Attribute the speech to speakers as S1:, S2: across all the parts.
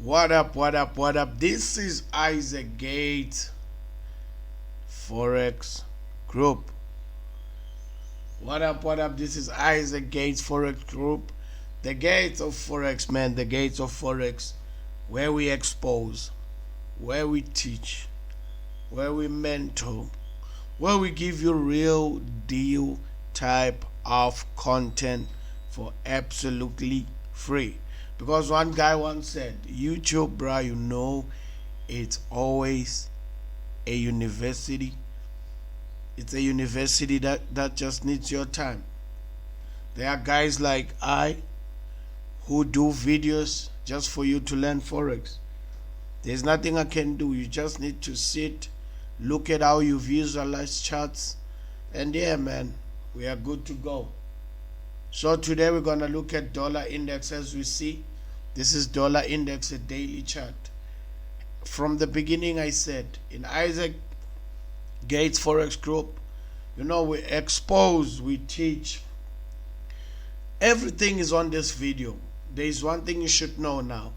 S1: What up, what up, what up? This is Isaac Gates, Forex Group. What up, what up? This is Isaac Gates, Forex Group. The gates of Forex, man, the gates of Forex, where we expose, where we teach, where we mentor, where we give you real deal type of content for absolutely free. Because one guy once said, YouTube, bro, it's always a university. It's a university that just needs your time. There are guys like I who do videos just for you to learn Forex. There's nothing I can do. You just need to sit, look at how you visualize charts, and yeah, man, we are good to go. So today we're gonna look at dollar index. As we see, this is dollar index, a daily chart. From the beginning I said, in Isaac Gates Forex Group, we expose, we teach. Everything is on this video. There is one thing you should know now.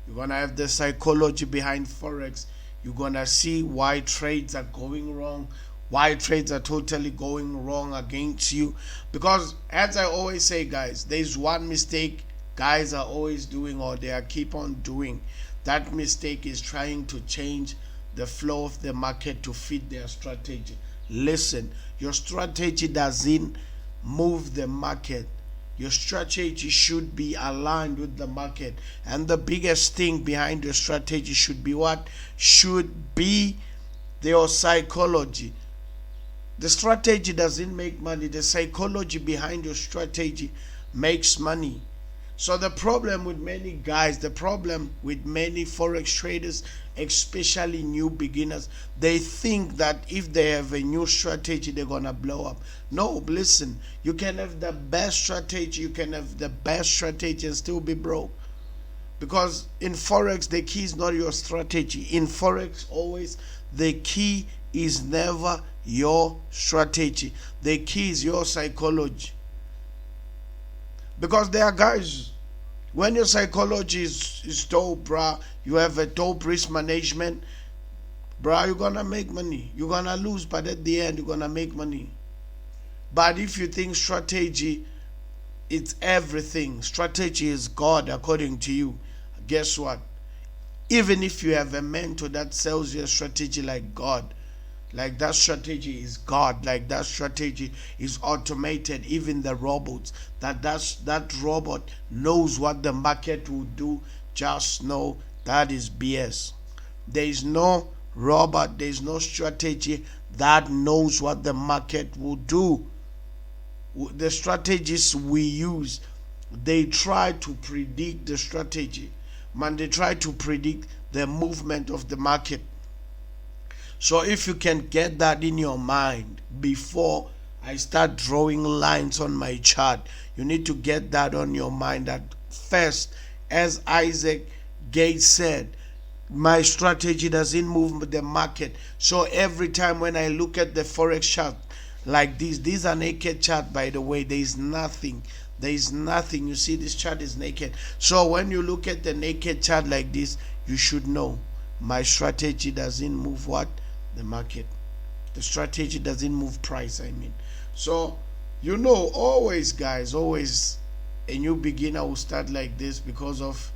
S1: You're gonna have the psychology behind Forex. You're gonna see why trades are going wrong, why trades are totally going wrong against you. Because as I always say, guys, there's one mistake guys are always doing, or they are keep on doing. That mistake is trying to change the flow of the market to fit their strategy. Listen, your strategy doesn't move the market. Your strategy should be aligned with the market. And the biggest thing behind your strategy should be what? Should be your psychology. The strategy doesn't make money. The psychology behind your strategy makes money. So the problem with many guys, the problem with many Forex traders, especially new beginners, they think that if they have a new strategy, they're going to blow up. No, listen, you can have the best strategy, and still be broke. Because in Forex, the key is not your strategy. In Forex, always, the key is never your strategy. The key is your psychology. Because there are guys, when your psychology is dope, bruh, you have a dope risk management, bruh, you're gonna make money. You're gonna lose, but at the end, you're gonna make money. But if you think strategy, it's everything, strategy is God according to you, guess what? Even if you have a mentor that sells you a strategy like God, like that strategy is God, like that strategy is automated, even the robots, that robot knows what the market will do, just know that is BS. There is no robot, there is no strategy that knows what the market will do. The strategies we use, they try to predict the strategy, man. They try to predict the movement of the market. So if you can get that in your mind before I start drawing lines on my chart, you need to get that on your mind that first, as Isaac Gates said, my strategy doesn't move the market. So every time when I look at the Forex chart like this, these are naked chart, by the way. There is nothing. You see, this chart is naked. So when you look at the naked chart like this, you should know my strategy doesn't move what? The market. The strategy doesn't move price, I mean. So always, guys, always a new beginner will start like this because of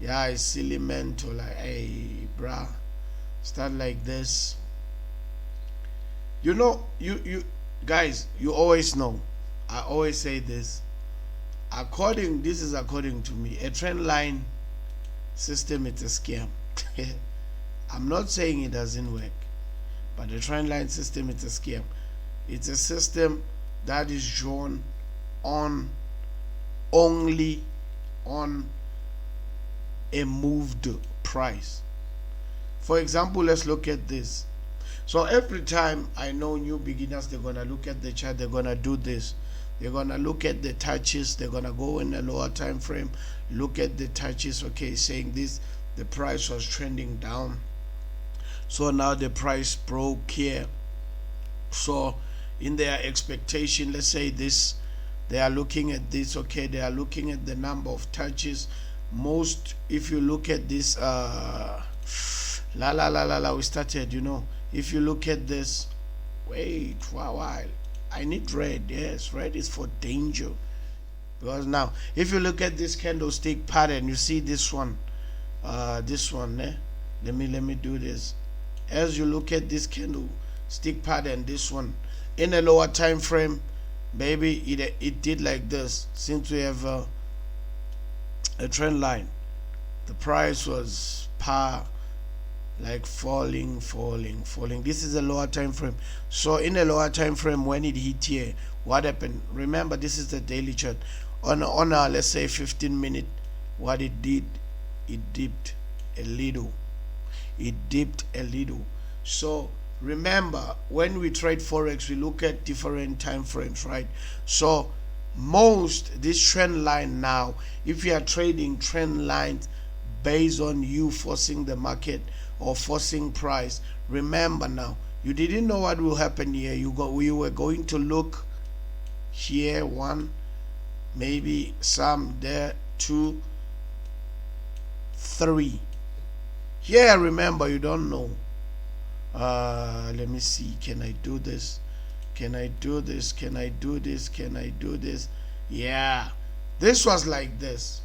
S1: a silly mentor, like, hey bruh, start like this. You guys, you always know, I always say this, this is according to me, a trend line system, it's a scam. I'm not saying it doesn't work, but the trend line system, it's a scam. It's a system that is drawn on only on a moved price. For example, let's look at this. So every time, I know new beginners, they're gonna look at the chart, they're gonna do this. They're gonna look at the touches, they're gonna go in a lower time frame, look at the touches, okay, saying this, the price was trending down, so now the price broke here. So in their expectation, let's say this, they are looking at this, okay, they are looking at the number of touches, most, if you look at this, we started, if you look at this, wait for a while. I need red. Yes, red is for danger. Because now, if you look at this candlestick pattern, you see this one, let me do this. As you look at this candlestick pattern, this one in a lower time frame, baby, it did like this. Since we have a trend line, the price was like falling. This is a lower time frame. So in a lower time frame, when it hit here, what happened? Remember, this is the daily chart. On a let's say 15-minute, what it did, it dipped a little. So remember, when we trade forex, we look at different time frames, right? So this trend line now, if you are trading trend lines based on you forcing the market or forcing price, remember now, you didn't know what will happen here. You were going to look here, one, maybe some there, 2, 3. Here, remember, you don't know. Let me see. Can I do this? Yeah, this was like this.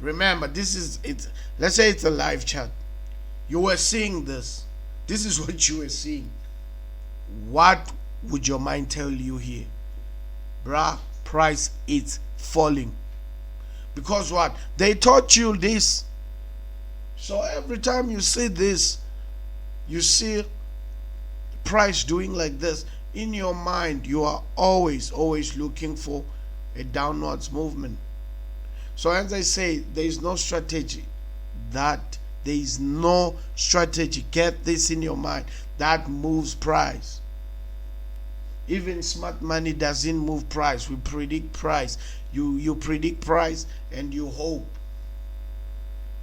S1: Remember, this is it. Let's say it's a live chat. You were seeing this. This is what you were seeing. What would your mind tell you here? Bruh, price is falling. Because what? They taught you this. So every time you see this, you see price doing like this, in your mind you are always looking for a downwards movement. So as I say, there is no strategy. Get this in your mind. That moves price. Even smart money doesn't move price. We predict price. You predict price and you hope.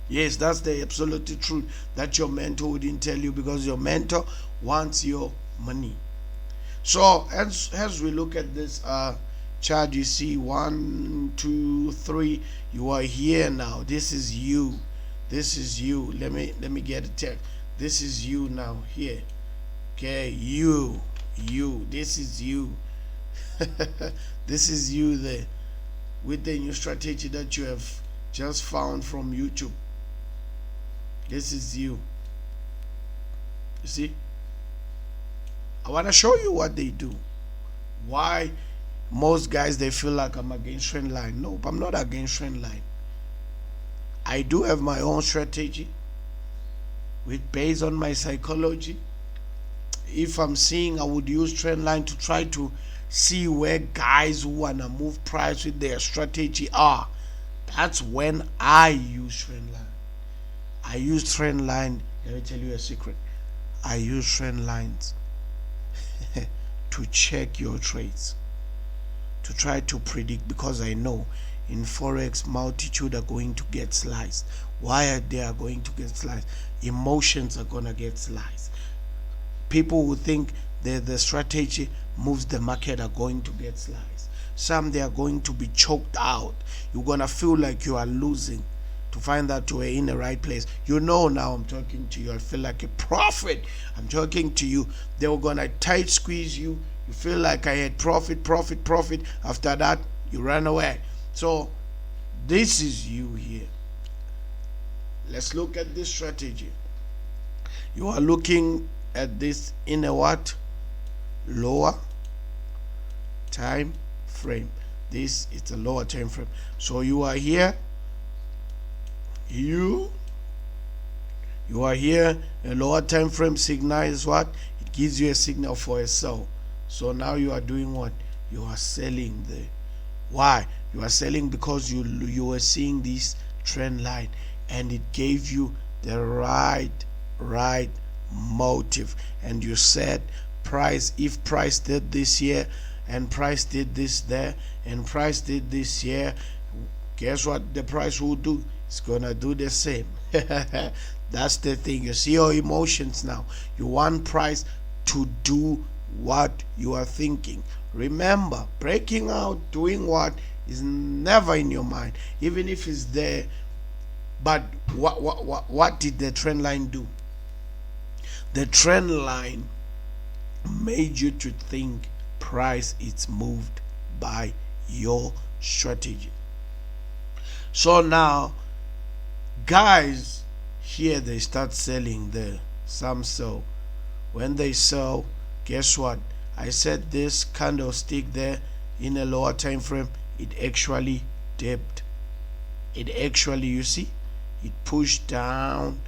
S1: Yes, that's the absolute truth that your mentor wouldn't tell you, because your mentor wants your money. So as we look at this chart, you see 1, 2, 3. You are here now. This is you. Let me get a text. This is you now here. Okay, you. This is you. This is you there, with the new strategy that you have just found from YouTube. This is you. You see? I want to show you what they do. Why most guys, they feel like I'm against trend line. No, I'm not against trend line. I do have my own strategy based on my psychology. If I'm seeing, I would use trend line to try to see where guys who wanna move price with their strategy are. That's when I use trend line. I use trend line. Let me tell you a secret. I use trend lines to check your trades, to try to predict, because I know in forex multitude are going to get sliced. Why are they going to get sliced? Emotions are gonna get sliced. People who think that the strategy moves the market are going to get sliced. Some, they are going to be choked out. You're gonna feel like you are losing to find that you are in the right place. Now I'm talking to you. I feel like a prophet. I'm talking to you. They were gonna tight squeeze you. You feel like I had profit. After that, you run away. So this is you here. Let's look at this strategy. You are looking at this in a what? Lower time frame. This is a lower time frame. So you are here. You are here. A lower time frame signal is what? It gives you a signal for a sell. So now you are doing what? You are selling there. Why? You are selling because you were seeing this trend line and it gave you the right motive, and you said price, if price did this here and price did this there and price did this here, guess what the price will do? It's gonna do the same. That's the thing. You see your emotions now. You want price to do what you are thinking. Remember, breaking out, doing what It's never in your mind, even if it's there. But what did the trend line do? The trend line made you to think price is moved by your strategy. So now, guys, here they start selling there. Some sell. When they sell, guess what? I said this candlestick there in a lower time frame, it actually dipped. It actually, you see, it pushed down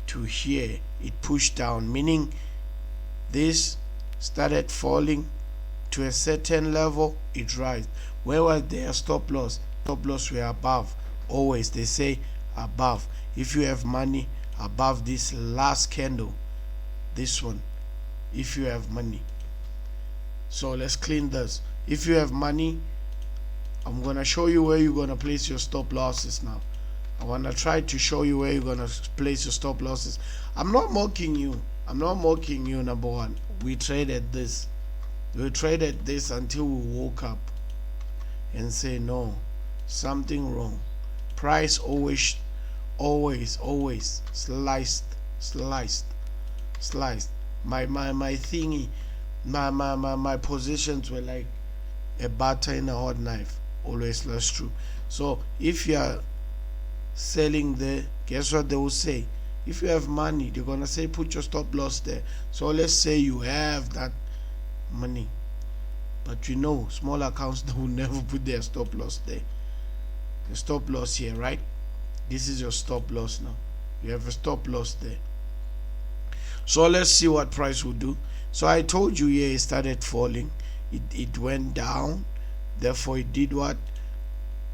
S1: to here. It pushed down, meaning this started falling to a certain level, it rise. Where was their stop loss? Stop loss were above. Always they say above. If you have money above this last candle, this one, if you have money. So let's clean this. If you have money, I'm gonna show you where you're gonna place your stop losses now. I wanna try to show you where you're gonna place your stop losses. I'm not mocking you. I'm not mocking you, number one. We traded this. We traded this until we woke up and say no, something wrong. Price always sliced. My thingy, my positions were like a butter in a hot knife. Always, that's true. So if you are selling there, guess what they will say? If you have money, they're gonna say put your stop loss there. So let's say you have that money, but you know small accounts, they will never put their stop loss there. The stop loss here, right? This is your stop loss now. You have a stop loss there. So let's see what price will do. So I told you here it started falling. It went down. Therefore it did what?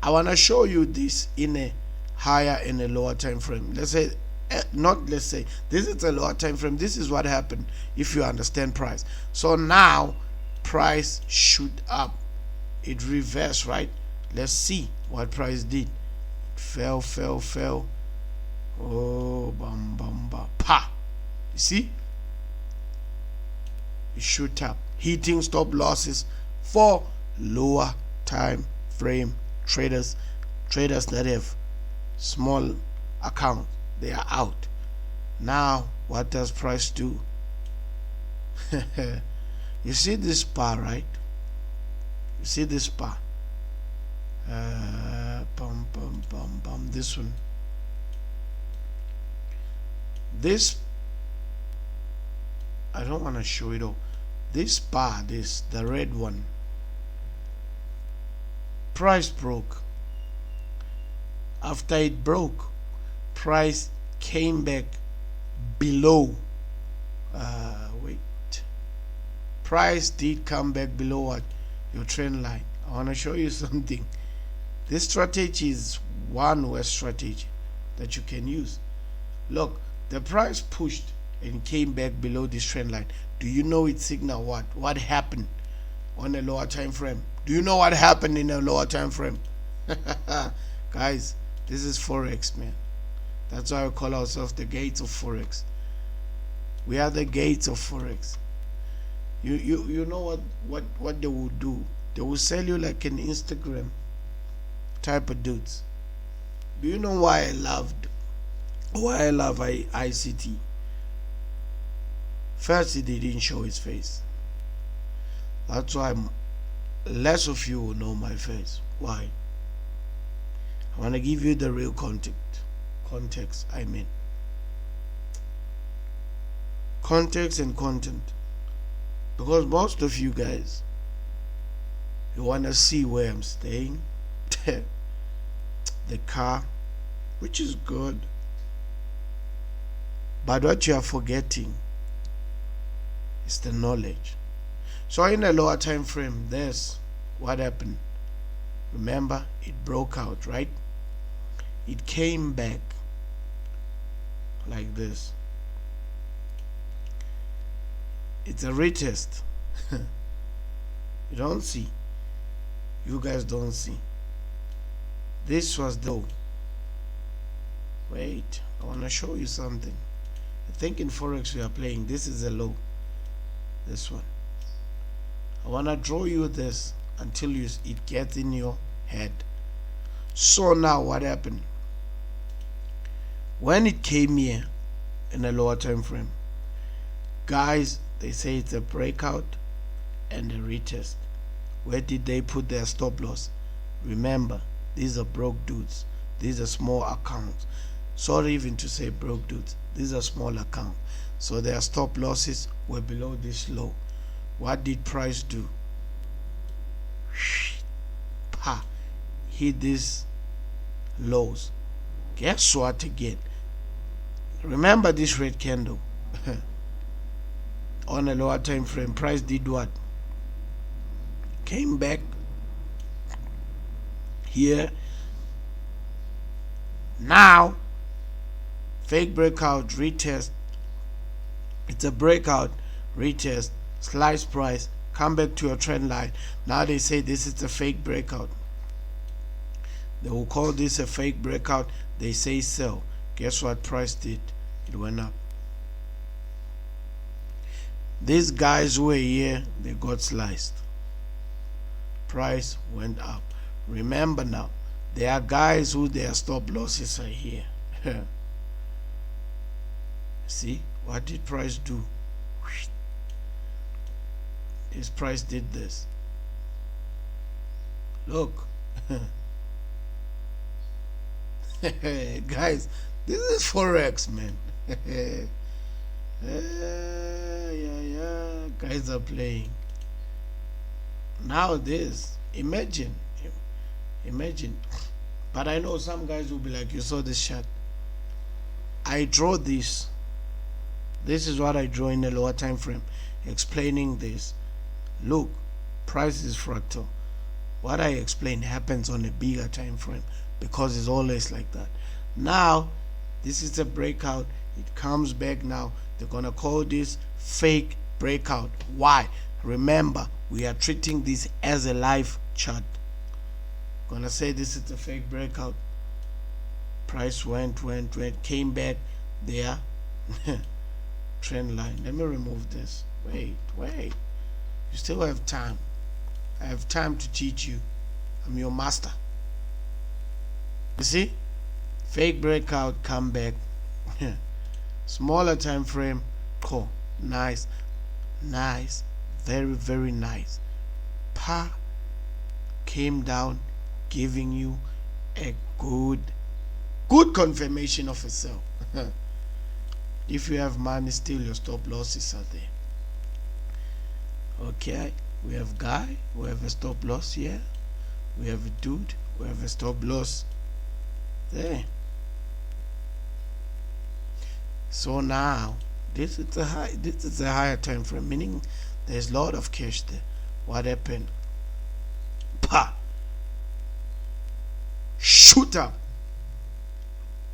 S1: I want to show you this in a higher and a lower time frame. Let's say this is a lower time frame. This is what happened if you understand price. So now price shoot up. It reversed, right? Let's see what price did. Fell. Oh, bam, pa. You see? It shoot up, hitting stop losses for lower time frame traders that have small accounts. They are out. Now what does price do? You see this bar, right? You see this bar? This one. This, I don't want to show it all. This bar, the red one, price broke. After it broke, price came back below. Price did come back below what? Your trend line. I want to show you something. This strategy is one way strategy that you can use. Look, the price pushed and came back below this trend line. Do you know it signal what? What happened on a lower time frame? Do you know what happened in a lower time frame? Guys, this is Forex, man. That's why we call ourselves the gates of Forex. We are the gates of Forex. You know what they will do? They will sell you like an Instagram type of dudes. Do you know why I love ICT? First, he didn't show his face. That's why less of you will know my face. Why? I want to give you the real context, I mean. Context and content. Because most of you guys, you want to see where I'm staying, the car, which is good. But what you are forgetting is the knowledge. So in a lower time frame, there's what happened. Remember, it broke out, right? It came back like this. It's a retest. You don't see. You guys don't see. This was the low. Wait, I want to show you something. I think in Forex we are playing. This is a low. This one. I want to draw you this until it gets in your head. So now what happened? When it came here in a lower time frame, guys, they say it's a breakout and a retest. Where did they put their stop loss? Remember, these are broke dudes. These are small accounts. Sorry even to say broke dudes. These are small accounts. So their stop losses were below this low. What did price do? Pa! Hit these lows. Guess what again? Remember this red candle. On a lower time frame, price did what? Came back here. Now, fake breakout, retest. It's a breakout, retest, slice price, come back to your trend line. Now they say this is a fake breakout. They will call this a fake breakout. They say sell. Guess what price did? It went up. These guys who were here, they got sliced. Price went up. Remember now, there are guys who their stop losses are here. See, what did price do? This price did this. Look. Guys, this is Forex, man. Yeah. Guys are playing. Now this, imagine. But I know some guys will be like, you saw this chart. I draw this. This is what I draw in a lower time frame, explaining this. Look, price is fractal. What I explain happens on a bigger time frame because it's always like that. Now, this is a breakout. It comes back now. They're gonna call this fake breakout. Why? Remember, we are treating this as a live chart. Gonna say this is a fake breakout. Price went, came back there. Trend line. Let me remove this. Wait. You still have time. I have time to teach you. I'm your master. You see? Fake breakout, come back. Smaller time frame. Cool. Nice. Very nice. Pa came down, giving you a good confirmation of a sell. If you have money, still your stop losses are there. Okay, we have guy, we have a stop loss here. We have a dude, we have a stop loss there. So now this is a higher time frame, meaning there's a lot of cash there. What happened? Pa! Shoot up,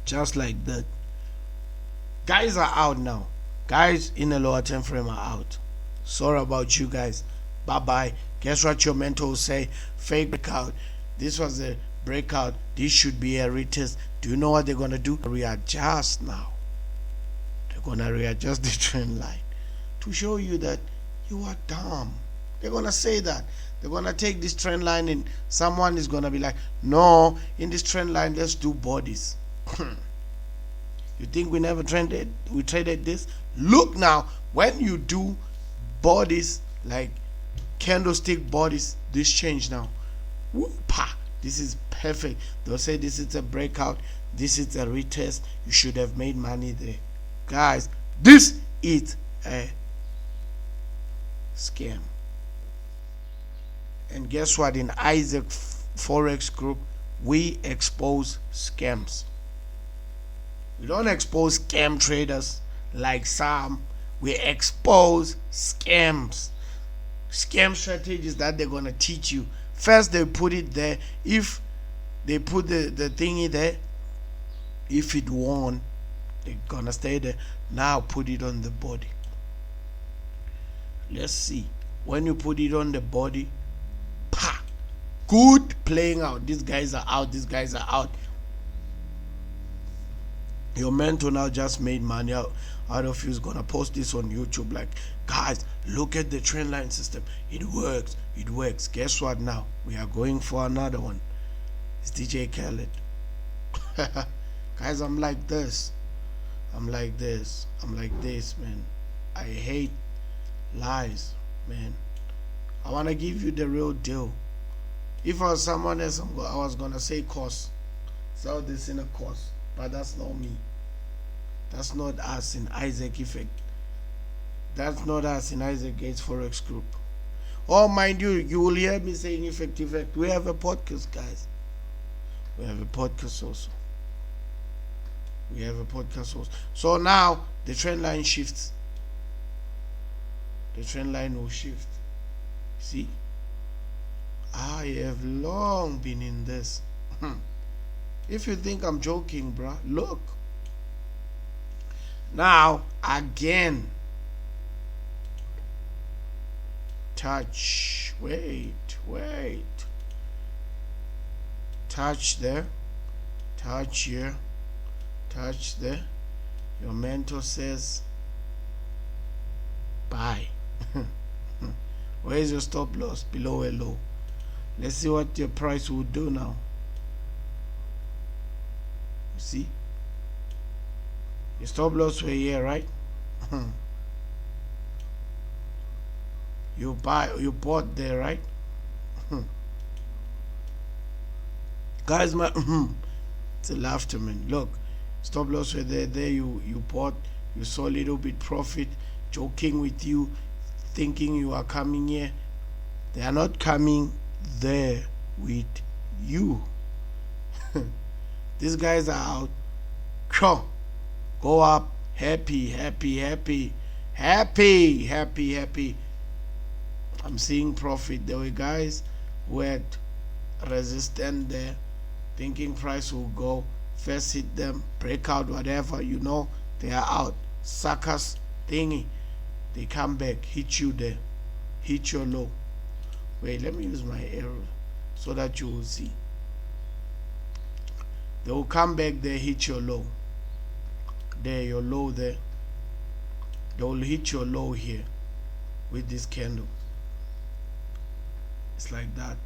S1: just like that. Guys are out now. Guys in a lower time frame are out. Sorry about you guys. Bye bye. Guess what your mentor will say? Fake breakout. This was a breakout. This should be a retest. Do you know what they're gonna do? Readjust now. They're gonna readjust the trend line to show you that you are dumb. They're gonna say that. They're gonna take this trend line and someone is gonna be like, no, in this trend line let's do bodies. You think we never traded? We traded this. Look now, when you do bodies like candlestick bodies, this change now. Whoop-pa. This is perfect. They'll say this is a breakout. This is a retest. You should have made money there, guys. This is a scam. And guess what? In Isaac Forex Group, we expose scams. We don't expose scam traders like some. We expose scams. Scam strategies that they're going to teach you. First, they put it there. If they put the thingy there, if it won, they're going to stay there. Now put it on the body. Let's see. When you put it on the body, pa! Good playing out. These guys are out. These guys are out. Your mentor now just made money out of you, is gonna post this on YouTube like, guys, look at the trend line system. It works. It works. Guess what now? We are going for another one. It's DJ Khaled. Guys, I'm like this. I'm like this. I'm like this, man. I hate lies, man. I wanna give you the real deal. If I was someone else, I was gonna say course. Sell this in a course. But that's not me. That's not us in Isaac Effect. That's not us in Isaac Gates Forex Group. Oh, mind you, you will hear me saying Effect. We have a podcast, guys. We have a podcast also. We have a podcast also. So now the trend line shifts. The trend line will shift. See? I have long been in this. If you think I'm joking, bruh, look. Now, again. Touch. Wait. Touch there. Touch here. Touch there. Your mentor says, buy. Where is your stop loss? Below a low. Let's see what your price will do now. See, your stop loss were here, right? You bought there, right? Guys, it's a laughter, man. Look, stop loss were there. You bought, you saw a little bit profit, joking with you, thinking you are coming here. They are not coming there with you. These guys are out. Go up. Happy. I'm seeing profit. There were guys who had resistance there, thinking price will go. First hit them, break out, whatever, they are out. Suckers thingy. They come back, hit you there. Hit your low. Wait, let me use my arrow so that you will see. They will come back there, hit your low. There, your low there. They will hit your low here with this candle. It's like that.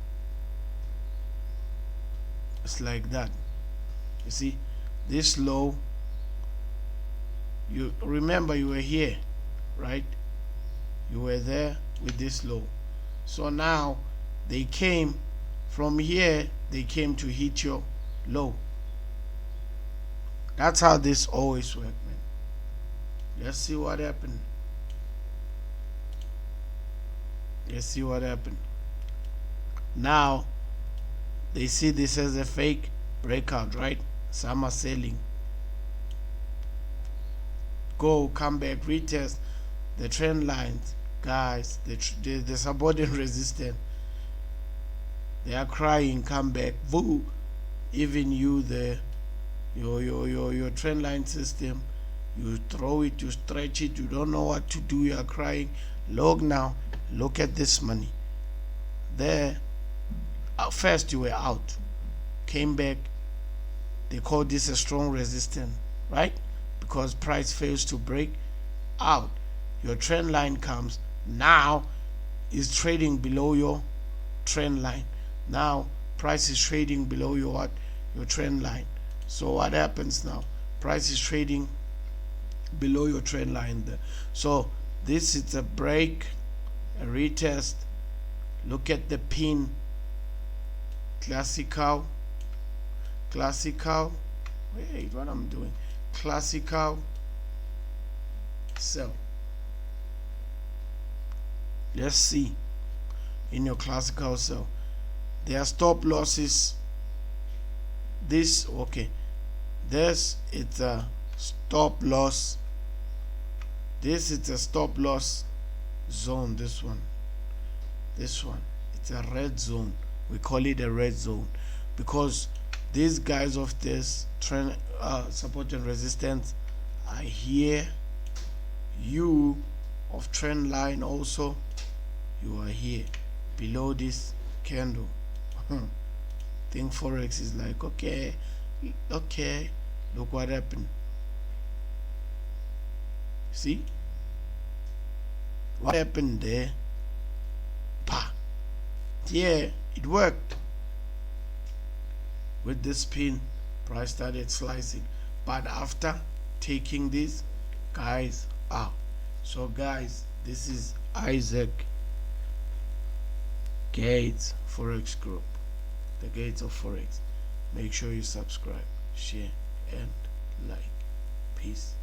S1: It's like that. You see, this low, you remember you were here, right? You were there with this low. So now they came from here, they came to hit your low. That's how this always works, man. Let's see what happened. Let's see what happened. Now they see this as a fake breakout, right? Some are selling. Go, come back, retest the trend lines, guys. The subordinate resistance. They are crying, come back. Woo! Even you there. Your trend line system, you throw it, you stretch it, you don't know what to do, you are crying. Look now, look at this money. There, first you were out, came back. They call this a strong resistance, right? Because price fails to break out. Your trend line comes, now is trading below your trend line. Now price is trading below your what? Your trend line. So what happens now? Price is trading below your trend line there. So this is a break, a retest. Look at the pin. Classical. Wait, what I'm doing? Classical sell. Let's see. In your classical sell, there are stop losses. This, okay, this it's a stop loss. This is a stop loss zone. This one, it's a red zone. We call it a red zone because these guys of this trend support and resistance are here. You of trend line also, you are here below this candle. Think Forex is like, okay, look what happened. See what happened there? Pa. Yeah, it worked. With this spin, price started slicing. But after taking this, guys, so guys, this is Isaac Gates Forex Group, the Gates of Forex. Make sure you subscribe, share, and like. Peace.